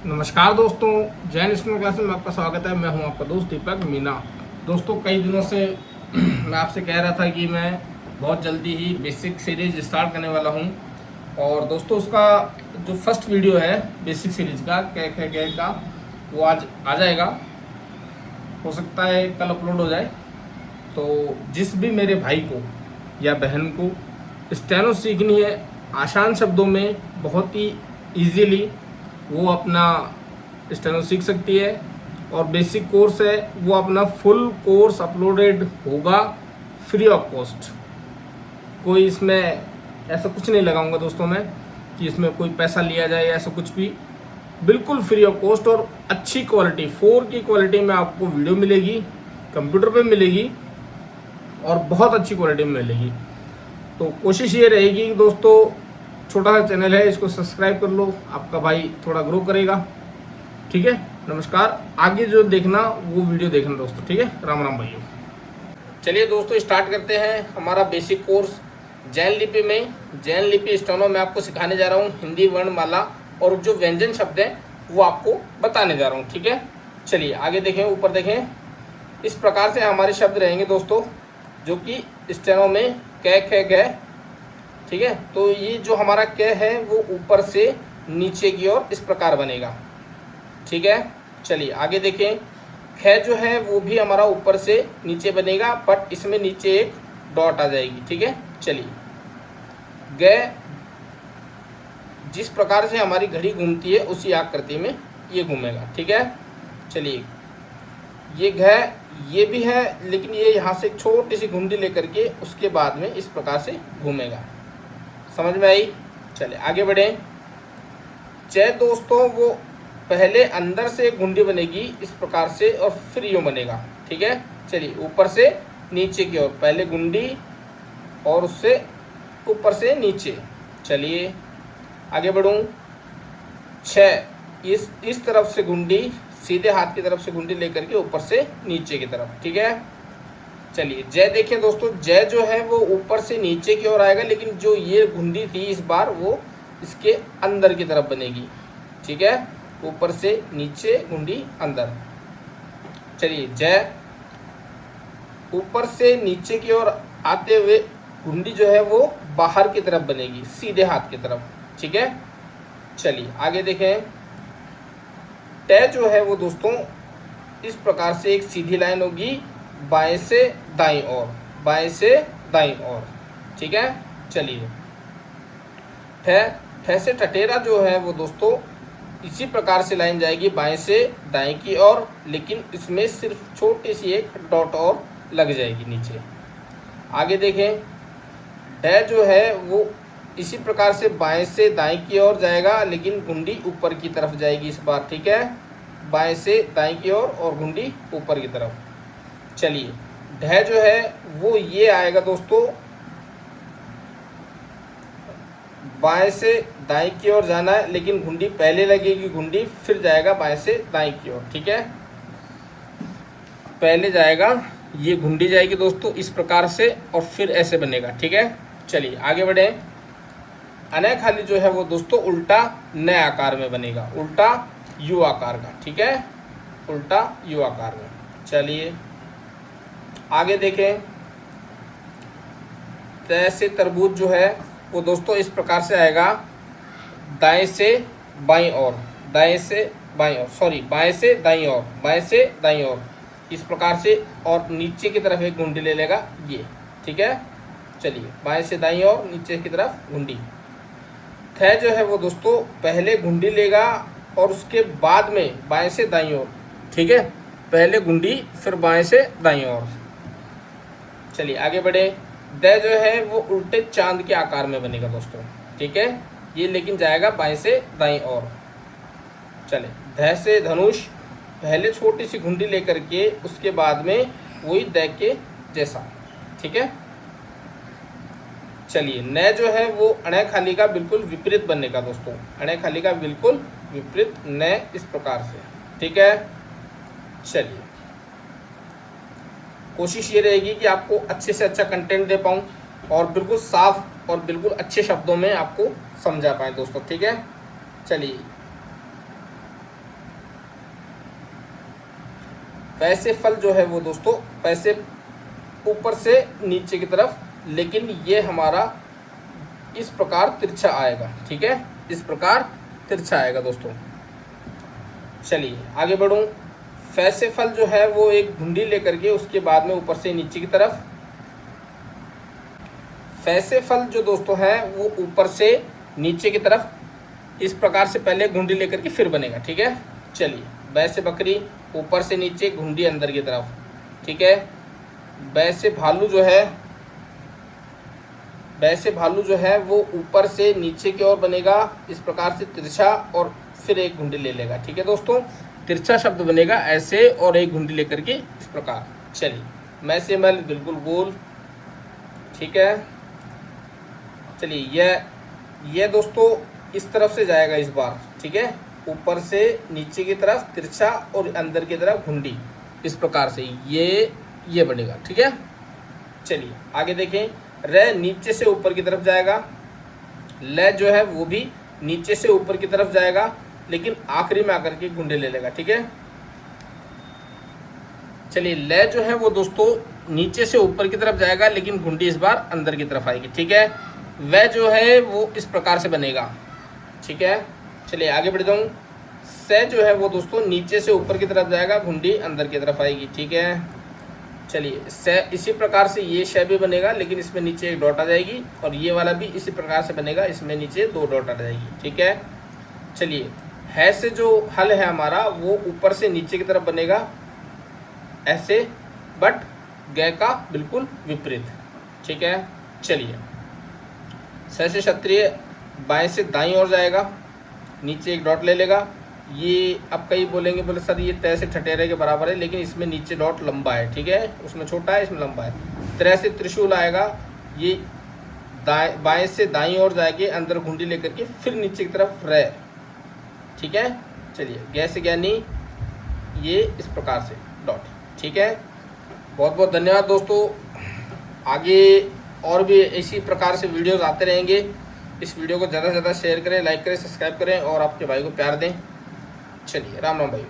नमस्कार दोस्तों, Jain student class में आपका स्वागत है। मैं हूं आपका दोस्त दीपक मीना। दोस्तों, कई दिनों से मैं आपसे कह रहा था कि मैं बहुत जल्दी ही बेसिक सीरीज स्टार्ट करने वाला हूं। और दोस्तों, उसका जो फर्स्ट वीडियो है बेसिक सीरीज का कै का, वो आज आ जाएगा। हो सकता है कल अपलोड हो जाए। तो जिस भी मेरे भाई को या बहन को स्टेनो सीखनी है आसान शब्दों में, बहुत ही इजीली, वो अपना स्टेनो सीख सकती है। और बेसिक कोर्स है, वो अपना फुल कोर्स अपलोडेड होगा फ्री ऑफ कॉस्ट। कोई इसमें ऐसा कुछ नहीं लगाऊंगा दोस्तों मैं कि इसमें कोई पैसा लिया जाए, ऐसा कुछ भी। बिल्कुल फ्री ऑफ कॉस्ट और अच्छी क्वालिटी 4 की क्वालिटी में आपको वीडियो मिलेगी, कंप्यूटर पे मिलेगी और बहुत अच्छी क्वालिटी में मिलेगी। तो कोशिश ये रहेगी कि दोस्तों, छोटा सा चैनल है, इसको सब्सक्राइब कर लो, आपका भाई थोड़ा ग्रो करेगा। ठीक है, नमस्कार। आगे जो देखना वो वीडियो देखना दोस्तों। ठीक है, राम राम भाइयों। चलिए दोस्तों, स्टार्ट करते हैं हमारा बेसिक कोर्स जैन लिपि में। जैन लिपि स्टेनो में आपको सिखाने जा रहा हूँ हिंदी वर्णमाला और जो व्यंजन शब्द हैं वो आपको बताने जा रहा हूँ। ठीक है, चलिए आगे देखें, ऊपर देखें। इस प्रकार से हमारे शब्द रहेंगे दोस्तों, जो कि स्टेनो में कै ख ग। ठीक है, तो ये जो हमारा क है वो ऊपर से नीचे की ओर इस प्रकार बनेगा। ठीक है, चलिए आगे देखें। ख जो है वो भी हमारा ऊपर से नीचे बनेगा, बट इसमें नीचे एक डॉट आ जाएगी। ठीक है, चलिए। ग जिस प्रकार से हमारी घड़ी घूमती है उसी आकृति में ये घूमेगा। ठीक है, चलिए। ये घ ये भी है, लेकिन ये यहाँ से एक छोटी सी घुंडी लेकर के उसके बाद में इस प्रकार से घूमेगा। समझ में आई? चलिए आगे बढ़ें। च दोस्तों, वो पहले अंदर से एक घुंडी बनेगी इस प्रकार से और फिर यूँ बनेगा। ठीक है, चलिए। ऊपर से नीचे की ओर पहले घुंडी और उससे ऊपर से नीचे। चलिए आगे बढ़ूँ। छ इस तरफ से घुंडी, सीधे हाथ की तरफ से घुंडी लेकर के ऊपर से नीचे की तरफ। ठीक है, चलिए। जय देखें दोस्तों, जय जो है वो ऊपर से नीचे की ओर आएगा, लेकिन जो ये घुंडी थी इस बार वो इसके अंदर की तरफ बनेगी। ठीक है, ऊपर से नीचे घुंडी अंदर। चलिए। जय ऊपर से नीचे की ओर आते हुए घुंडी जो है वो बाहर की तरफ बनेगी, सीधे हाथ की तरफ। ठीक है, चलिए आगे देखें। ट जो है वो दोस्तों इस प्रकार से एक सीधी लाइन होगी, बाएं से दाईं ओर, बाएं से दाईं ओर। ठीक है, चलिए। ठ से ठठेरा जो है वो दोस्तों इसी प्रकार से लाइन जाएगी बाएं से दाएं की ओर, लेकिन इसमें सिर्फ छोटी सी एक डॉट और लग जाएगी नीचे। आगे देखें। ड जो है वो इसी प्रकार से बाएं से दाएं की ओर जाएगा, लेकिन घुंडी ऊपर की तरफ जाएगी इस बार। ठीक है, बाएं से दाएं की ओर और घुंडी ऊपर की तरफ। चलिए। ढ जो है वो ये आएगा दोस्तों, बाएं से दाएं की ओर जाना है, लेकिन घुंडी पहले लगेगी, घुंडी फिर जाएगा बाएं से दाएं की ओर। ठीक है, पहले जाएगा, ये घुंडी जाएगी दोस्तों इस प्रकार से और फिर ऐसे बनेगा। ठीक है, चलिए आगे बढ़े। अनय खाली जो है वो दोस्तों उल्टा न आकार में बनेगा, उल्टा यू आकार का। ठीक है, उल्टा यू आकार में। चलिए आगे देखें। तैसे तरबूज जो है वो दोस्तों इस प्रकार से आएगा, दाएं से बाईं ओर, दाएं से बाईं ओर, सॉरी, बाएं से दाईं ओर, बाएं से दाईं ओर इस प्रकार से, और नीचे की तरफ एक घुंडी ले लेगा ये। ठीक है, चलिए। बाएं से दाईं ओर, नीचे की तरफ घुंडी। थ जो है वो दोस्तों पहले घुंडी लेगा और उसके बाद में बाएं से दाईं ओर। ठीक है, पहले घुंडी फिर बाएं से दाईं ओर। चलिए आगे बढ़े। द जो है वो उल्टे चांद के आकार में बनेगा दोस्तों। ठीक है, ये लेकिन जाएगा बाएं से दाईं ओर। चले। ध से धनुष, पहले छोटी सी घुंडी लेकर के उसके बाद में वही द के जैसा। ठीक है, चलिए। न जो है वो अणय खाली का बिल्कुल विपरीत बनेगा दोस्तों, अणय खाली का बिल्कुल विपरीत, न इस प्रकार से। ठीक है, चलिए। कोशिश ये रहेगी कि आपको अच्छे से अच्छा कंटेंट दे पाऊँ और बिल्कुल साफ और बिल्कुल अच्छे शब्दों में आपको समझा पाए दोस्तों। ठीक है, चलिए पैसे फल जो है वो दोस्तों पैसे ऊपर से नीचे की तरफ, लेकिन ये हमारा इस प्रकार तिरछा आएगा। ठीक है, इस प्रकार तिरछा आएगा दोस्तों। चलिए आगे बढ़ूँ। फैसे फल जो है वो एक घुंडी लेकर के उसके बाद में ऊपर से नीचे की तरफ, फैसे फल जो दोस्तों है वो ऊपर से नीचे की तरफ इस प्रकार से पहले घुंडी लेकर के फिर बनेगा। ठीक है, चलिए वैसे बकरी ऊपर से नीचे, घुंडी अंदर की तरफ। ठीक है, वैसे भालू जो है, वैसे भालू जो है वो ऊपर से नीचे की ओर बनेगा इस प्रकार से तिरछा, और फिर एक घुंडी ले लेगा। ठीक है दोस्तों, तिरछा शब्द बनेगा ऐसे और एक घुंडी लेकर के इस प्रकार। चलिए मैं से मल बिल्कुल गोल। ठीक है, चलिए यह दोस्तों इस तरफ से जाएगा इस बार। ठीक है, ऊपर से नीचे की तरफ तिरछा और अंदर की तरफ घुंडी, इस प्रकार से ये बनेगा। ठीक है, चलिए आगे देखें। र नीचे से ऊपर की तरफ जाएगा, ल जो है वो भी नीचे से ऊपर की तरफ जाएगा, लेकिन आखिरी में आकर के घुंडी ले लेगा। ठीक है, चलिए ल जो है वो दोस्तों नीचे से ऊपर की तरफ जाएगा, लेकिन घुंडी इस बार अंदर की तरफ आएगी। ठीक है, वह जो है वो इस प्रकार से बनेगा। ठीक है, चलिए आगे बढ़ जाऊँ। से जो है वो दोस्तों नीचे से ऊपर की तरफ जाएगा, घुंडी अंदर की तरफ आएगी। ठीक है, चलिए से इसी प्रकार से ये शय भी बनेगा, लेकिन इसमें नीचे एक डॉट आ जाएगी, और ये वाला भी इसी प्रकार से बनेगा, इसमें नीचे दो डॉट आ जाएगी। ठीक है, चलिए है से जो हल है हमारा वो ऊपर से नीचे की तरफ बनेगा ऐसे, बट ग का बिल्कुल विपरीत। ठीक है, चलिए स से क्षत्रिय बाएं से दाईं ओर जाएगा, नीचे एक डॉट ले लेगा। ये अब कई बोलेंगे, बोले सर ये तय से ठठेरे के बराबर है, लेकिन इसमें नीचे डॉट लंबा है। ठीक है, उसमें छोटा है, इसमें लंबा है। त्रय से त्रिशूल आएगा, ये बाएं से दाईं ओर जाएगी, अंदर घुंडी लेकर के फिर नीचे की तरफ र। ठीक है, चलिए ग से ज्ञानी, ये इस प्रकार से डॉट। ठीक है, बहुत बहुत धन्यवाद दोस्तों। आगे और भी इसी प्रकार से वीडियोस आते रहेंगे। इस वीडियो को ज़्यादा से ज़्यादा शेयर करें, लाइक करें, सब्सक्राइब करें और आपके भाई को प्यार दें। चलिए राम राम भाई।